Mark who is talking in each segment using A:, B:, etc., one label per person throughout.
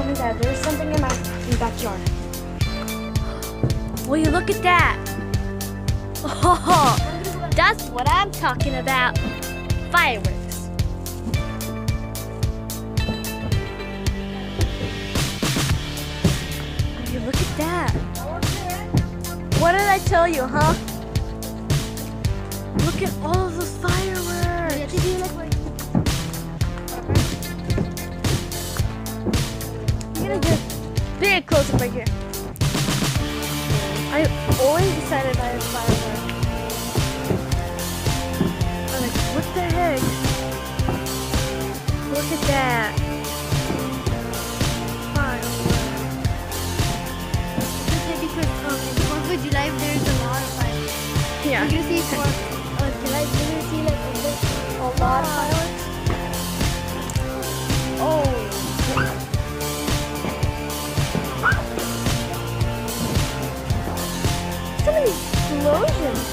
A: told me that there's something in my backyard.
B: Will you look at that? Oh, that's what I'm talking about. Fireworks. Will you look at that? What did I tell you, huh? Look at all of those fireworks. I'm gonna get big close up right here. I always decided I had fireworks. I'm like, what the heck? Look at that. Fireworks.
A: Because in 4th of July there's a lot of fireworks.
B: Yeah.
A: You see for July, you see like a lot of fireworks.
B: Oh. So many explosions.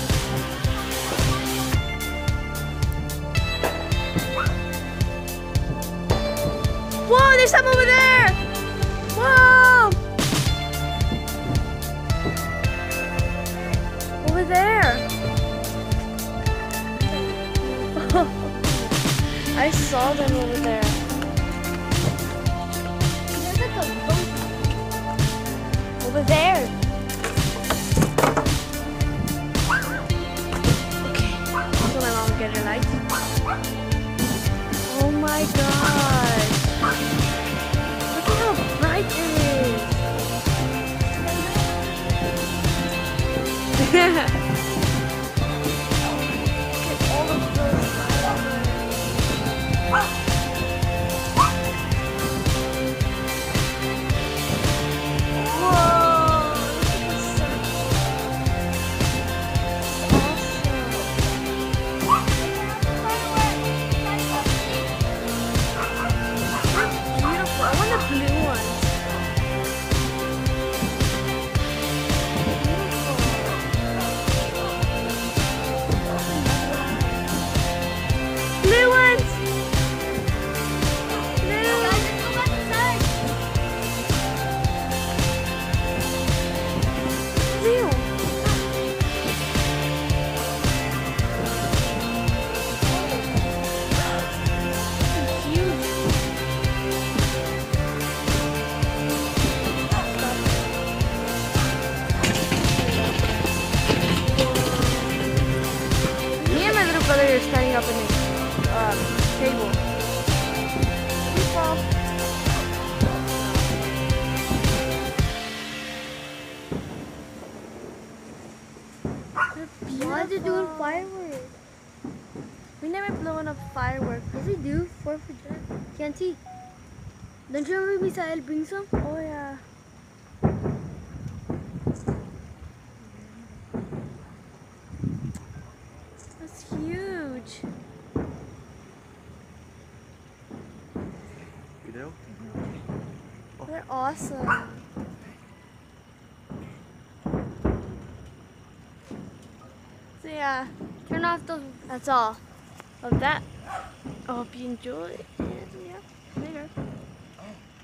B: Whoa, there's some over there. Whoa. Over there. I saw them over there.
A: There's like a boat.
B: Over there. Okay, so my mom will get her lights. Oh my gosh. Look at how bright it is. Look at all of those fireworks. Brother is standing up in the table.
A: Why are they doing fireworks?
B: We never blown up fireworks.
A: Yes, we do. 4th of July. Can't see. Don't you remember Misael bring some?
B: Oh yeah. That's huge.
C: Video?
B: They're awesome. So yeah, turn off those. That's all of that. I hope you enjoyed. And yeah.